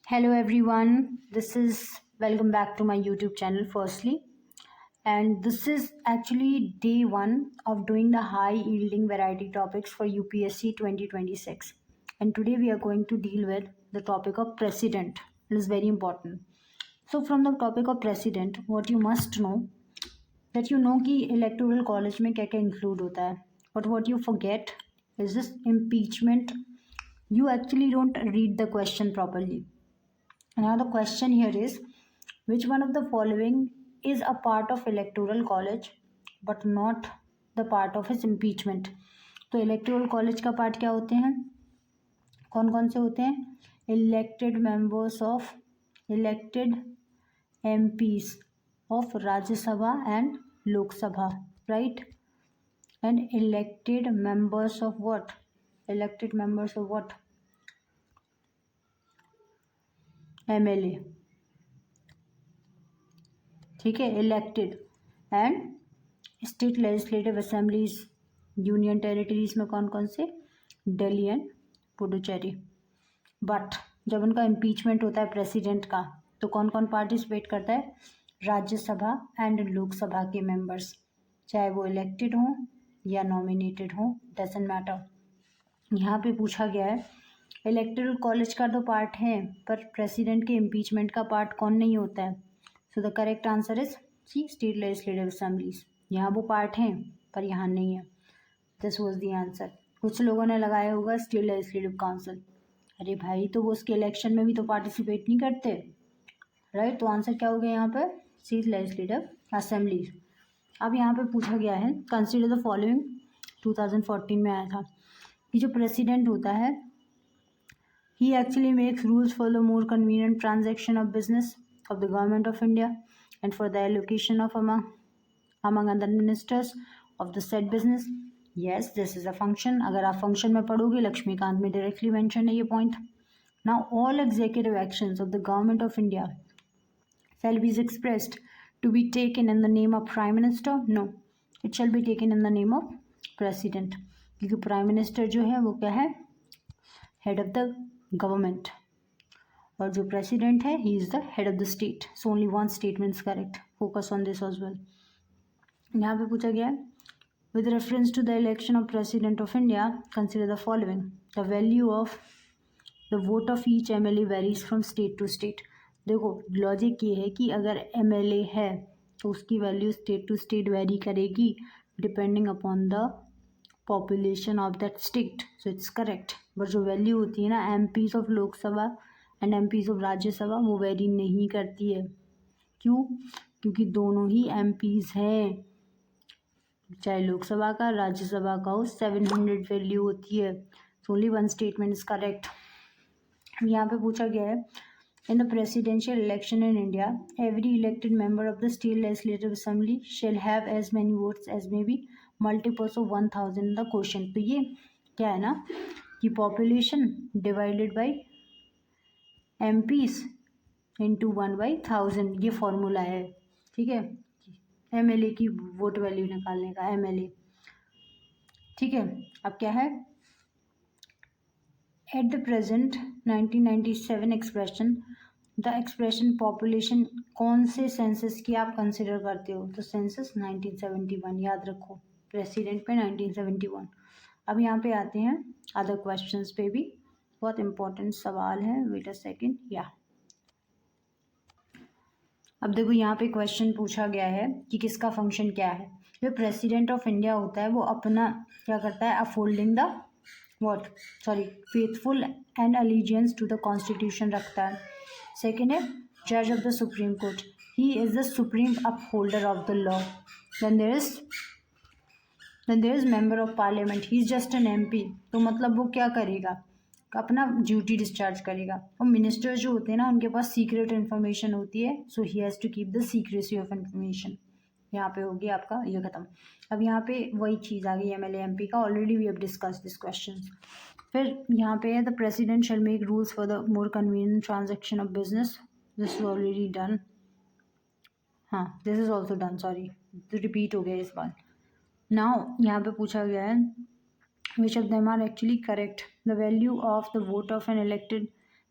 Hello everyone, this is welcome back to my YouTube channel firstly, and this is actually day 1 of doing the high yielding variety topics for UPSC 2026. And today we are going to deal with the topic of precedent. It is very important. So from the topic of precedent, what you must know that you know कि electoral college में क्या क्या include होता है, but what you forget is this impeachment. You actually don't read the question properly. Now the question here is, which one of the following is a part of electoral college but not the part of his impeachment? तो electoral college का part क्या होते हैं, कौन कौन से होते हैं? Elected members of elected MPs of Rajya Sabha and Lok Sabha, right? And elected members of what? Elected members of what? MLA, ठीक है, elected and state legislative assemblies union territories में कौन कौन से? दिल्ली एंड पुडुचेरी. बट जब उनका इम्पीचमेंट होता है प्रेसिडेंट का, तो कौन कौन पार्टिसिपेट करता है? राज्यसभा एंड लोकसभा के मेंबर्स, चाहे वो इलेक्टेड हों या नॉमिनेटेड हों, डजंट मैटर. यहाँ पे पूछा गया है इलेक्टोरल कॉलेज का तो पार्ट है, पर प्रेसिडेंट के इम्पीचमेंट का पार्ट कौन नहीं होता है? So the correct answer is C, state legislative assemblies. यहाँ वो पार्ट हैं पर यहाँ नहीं है. This was the answer. कुछ लोगों ने लगाया होगा स्टेट लेजिस्लेटिव काउंसिल. अरे भाई, तो वो उसके इलेक्शन में भी तो पार्टिसिपेट नहीं करते, राइट? तो आंसर क्या हो गया यहाँ पर? State legislative assemblies. अब यहाँ पे पूछा गया है कंसिडर द फॉलोइंग. 2014 में आया था कि जो प्रेसिडेंट होता है he actually makes rules for the more convenient transaction of business of the government of India and for the allocation of among other ministers of the said business. Yes, this is a function. अगर आप function में पढ़ोगे, लक्ष्मीकांत में directly mention है ये point. Now all executive actions of the government of India shall be expressed to be taken in the name of Prime Minister? No, it shall be taken in the name of President. क्योंकि Prime Minister जो है वो क्या है? Head of the government. और जो president है, he is the head of the state. So only one statement is correct. Focus on this as well. यहाँ पे पूछा गया है with reference to the election of president of India, consider the following. The value of the vote of each MLA varies from state to state. देखो logic ये है कि अगर MLA है तो उसकी value state to state vary करेगी depending upon the population of that state. So it's correct. But जो वैल्यू होती है ना MPs of Lok Sabha and MPs of Rajya Sabha, वो वेरी नहीं करती है. क्यों? क्योंकि दोनों ही MPs हैं, चाहे लोकसभा का राज्यसभा का हो, 700 वैल्यू होती है. So only one statement is correct. यहाँ पे पूछा गया है in the presidential election in India every elected member of the state legislative assembly shall have as many votes as may be multiples of 1000 in the question. तो ये क्या है ना कि population divided by MPs into 1/1000, ये formula है, ठीक है, MLA की वोट वैल्यू निकालने का. MLA, ठीक है. अब क्या है at the present 1997 expression, the expression population कौन से सेंसस की आप कंसिडर करते हो? तो सेंसस 1971, याद रखो, प्रेसिडेंट पे 1971. अब यहाँ पे आते हैं अदर क्वेश्चंस पे भी, बहुत इंपॉर्टेंट सवाल है. Wait a second. या अब देखो यहाँ पे क्वेश्चन पूछा गया है कि किसका फंक्शन क्या है. जो प्रेसिडेंट ऑफ इंडिया होता है वो अपना क्या करता है? Upholding the what, sorry, faithful and allegiance to the constitution रखता है. सेकेंड है जज of the supreme court, he is the supreme upholder of the law. Then there is member of parliament, he is just an MP. तो मतलब वो क्या करेगा? अपना ड्यूटी डिस्चार्ज करेगा. और मिनिस्टर जो होते हैं ना, उनके पास सीक्रेट इन्फॉर्मेशन होती है, so he has to keep the secrecy of information. यहाँ पे होगी आपका ये खत्म. अब यहाँ पे वही चीज़ आ गई MLA MP का. Already we have discuss this question. फिर यहाँ पे है the president shall make rules for the more convenient transaction of business. This is already done. हाँ, this is also done, sorry, repeat हो गया इस बार. नाउ यहाँ पे पूछा गया है which of them are actually correct. The value of the vote of an elected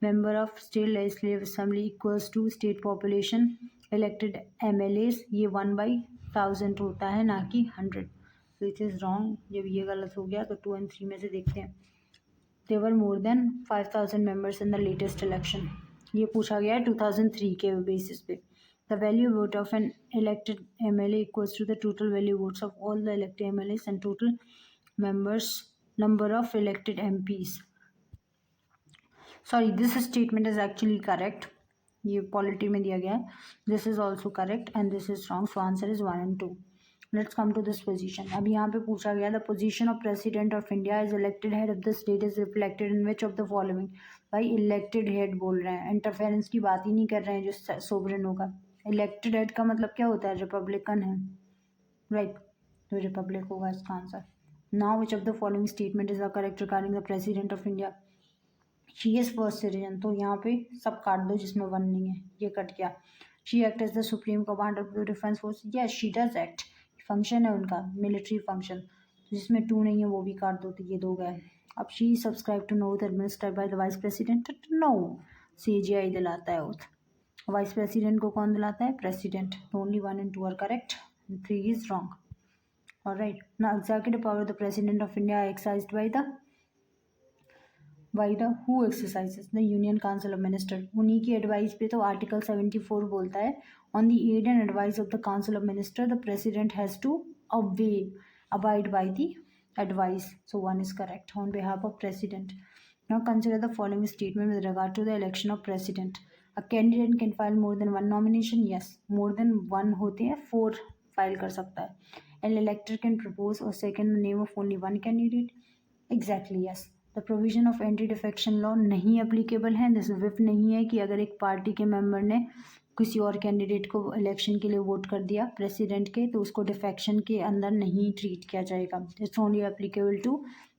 member of state legislative assembly equals to state population elected MLAs, ये 1/1000 होता है, ना कि 100. तो इट इज़ रॉन्ग. जब ये गलत हो गया तो 2 और 3 में से देखते हैं. There were more than 5,000 members in the latest election. ये पूछा गया है 2003 के बेसिस पे. The value vote of an elected MLA equals to the total value votes of all the elected MLAs and total number of elected MPs. Sorry, this statement is actually correct. ये polity में दिया गया है. This is also correct and this is wrong. So answer is 1 and 2. Let's come to this position. अब यहाँ पे पूछा गया the position of president of India is elected head of the state is reflected in which of the following. भाई elected head बोल रहे हैं, interference की बात ही नहीं कर रहे हैं जो sovereign होगा. elected head का मतलब क्या होता है? रिपब्लिकन है, राइट? तो रिपब्लिक होगा इसका answer. Now which of the following statement is correct regarding the president of India? She is first citizen. तो यहाँ पे सब काट दो जिसमें 1 नहीं है, ये कट गया. She acts as the supreme commander of the defense force. Yes, she does act. Function है उनका मिलिट्री फंक्शन. तो जिसमें 2 नहीं है वो भी काट दो, तो ये 2 गए. अब she subscribe to no administered by the vice president. No, CGI दिलाता है ओथ. वाइस प्रेसिडेंट को कौन दिलाता है? President. Only 1 and 2 are correct, 3 is wrong. Alright, now executive power of the president of India exercised by the who exercises the union council of minister. उन्हीं की advice पे तो आर्टिकल 74 बोलता है on the aid and advice of the council of minister the president has to abide by the advice. So 1 is correct on behalf of president. Now consider the following statement with regard to the election of president. A candidate can file more than 1 nomination. Yes, more than 1 होते हैं, 4 file कर सकता है. An elector can propose or second the name of only 1 candidate. Exactly, yes. The provision of anti defection law नहीं applicable है. This whip नहीं है कि अगर एक पार्टी के मेंबर ने किसी और कैंडिडेट को इलेक्शन के लिए वोट कर दिया प्रेसिडेंट के, तो उसको डिफेक्शन के अंदर नहीं ट्रीट किया जाएगा. It's only applicable to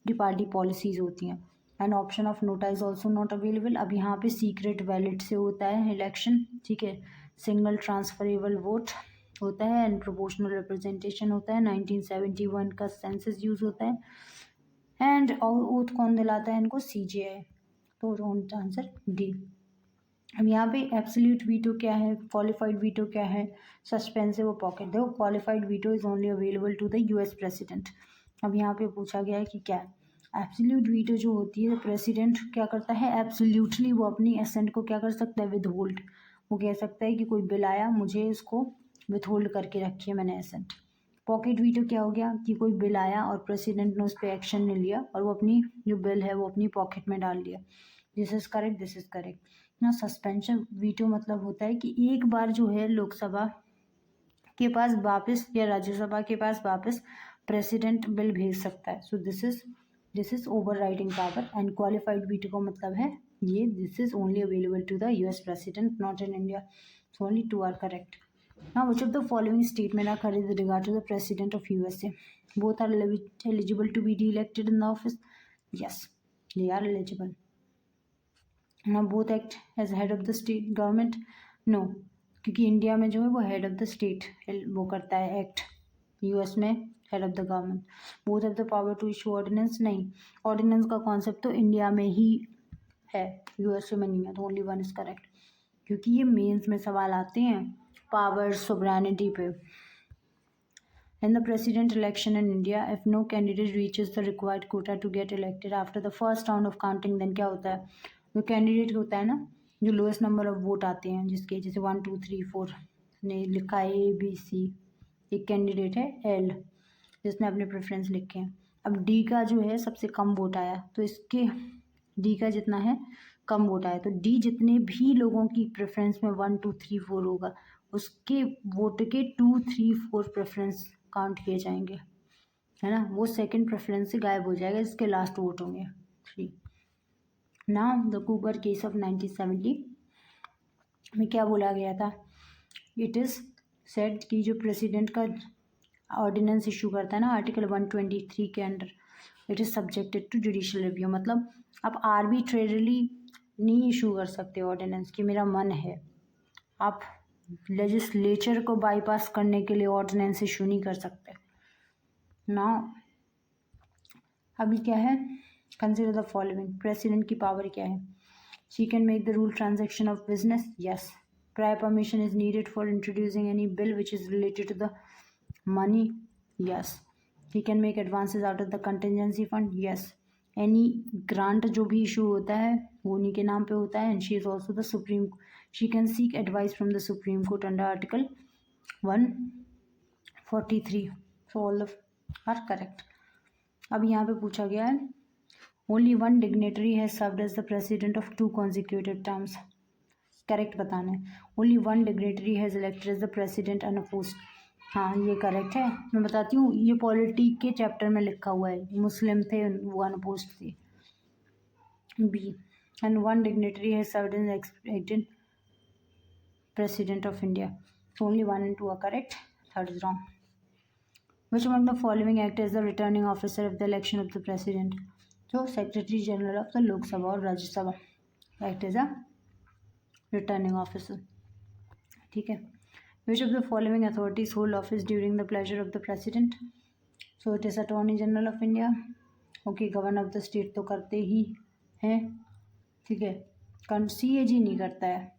the party policies होती हैं. And option of NOTA is also not available. अब यहाँ पे सीक्रेट बैलेट से होता है इलेक्शन, ठीक है. सिंगल ट्रांसफरेबल वोट होता है एंड प्रोपोर्शनल रिप्रेजेंटेशन होता है. 1971 का सेंसस यूज होता है. एंड ओथ कौन दिलाता है इनको? CGI. तो आंसर डी. अब यहाँ पे एब्सोल्यूट वीटो क्या है, क्वालिफाइड वीटो क्या है, सस्पेंसिव और पॉकेट. देखो qualified veto is only available to the US president. अब यहाँ पे पूछा गया है कि क्या एब्सोल्यूट वीटो जो होती है प्रेसिडेंट क्या करता है, एब्सोल्यूटली वो अपनी एसेंट को क्या कर सकता है? विदहोल्ड. वो कह सकता है कि कोई बिल आया, मुझे इसको विदहोल्ड करके रखिए मैंने एसेंट. पॉकेट वीटो क्या हो गया कि कोई बिल आया और प्रेसिडेंट ने उस पर एक्शन नहीं लिया और वो अपनी जो बिल है वो अपनी पॉकेट में डाल लिया. This is correct, this is correct. ना सस्पेंशन वीटो मतलब होता है कि एक बार जो है लोकसभा के पास वापस या राज्यसभा के पास वापस प्रेसिडेंट बिल भेज सकता है. So this is overriding power. And qualified veto का मतलब है ये this is only available to the US president, not in India. So only 2 are correct. Now which of the following statement are correct with regard to the president of USA? Both are eligible to be re-elected in the office. Yes, they are eligible. Now both act as head of the state government. No, क्योंकि India में जो है वो head of the state वो करता है act, US में head of the government. Both have the power to issue ordinance. नहीं, ऑर्डिनेंस का कॉन्सेप्ट तो इंडिया में ही है, USA में नहीं है. तो ओनली 1 इज करेक्ट, क्योंकि ये मेंस में सवाल आते हैं पावर सोवरेनिटी पे. In the president election in India, if no candidate reaches the required quota to get elected after the first round of counting, then क्या होता है? जो कैंडिडेट होता है ना, जो लोएस्ट नंबर ऑफ वोट आते हैं जिसके जैसे 1 2 3 4 ने लिखा है ABC, एक कैंडिडेट है L जिसने अपने प्रेफरेंस लिखे हैं. अब D का जो है सबसे कम वोट आया, तो इसके D का जितना है कम वोट आया, तो D जितने भी लोगों की प्रेफरेंस में 1 2 3 4 होगा उसके वोट के 2 3 4 प्रेफरेंस काउंट किए जाएंगे, है ना. वो सेकंड प्रेफरेंस से गायब हो जाएगा जिसके लास्ट वोट होंगे 3. Now the Cooper case of 1970 में क्या बोला गया था? इट इज़ सेड कि जो प्रेसिडेंट का ऑर्डिनेंस इशू करता है ना आर्टिकल 123 के under, it is subjected to judicial review. मतलब आप आर्बिट्रेरली नहीं इशू कर सकते ऑर्डिनेंस कि मेरा मन है. आप लेजिस्लेचर को बाईपास करने के लिए ऑर्डिनेंस इशू नहीं कर सकते. नाउ अभी क्या है, कंसिडर द फॉलोइंग. प्रेसिडेंट की पावर क्या है? She can make the rule transaction of business. Yes. Prior permission is needed for introducing any bill which is related to the money. Yes. He can make advances out of the contingency fund. Yes. Any grant जो भी issue होता है वो उन्हीं के नाम पे होता है. And she is also the supreme. She can seek advice from the Supreme Court under Article 143. So all of are correct. अब यहाँ पे पूछा गया है only one dignitary has served as the president of 2 consecutive terms. Correct बताना है. only one dignitary has elected as the president unopposed. हाँ ये करेक्ट है. मैं बताती हूँ ये पॉलिटी के चैप्टर में लिखा हुआ है. मुस्लिम थे वो अनअपोज्ड थे. B and one dignitary has served as ex-president president of India. So only 1 and 2 are correct. Third is wrong. Which among the following act as the returning officer of the election of the president? So Secretary General of the Lok Sabha or Rajya Sabha act as a returning officer. ठीक है. Which of the following authorities hold office during the pleasure of the president? So it is Attorney General of India. Okay, Governor of the state तो करते ही हैं. ठीक है. CAG नहीं करता है.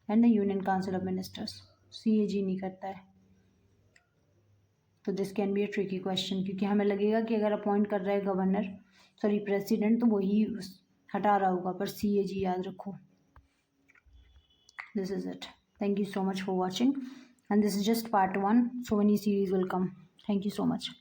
And the Union Council of Ministers. CAG नहीं करता है. तो this can be a tricky question क्योंकि हमें लगेगा कि अगर अपॉइंट कर रहा है गवर्नर प्रेसिडेंट तो वही हटा रहा होगा पर CAG याद रखो. This is it. Thank you so much for watching and this is just part 1. So many series will come. Thank you so much.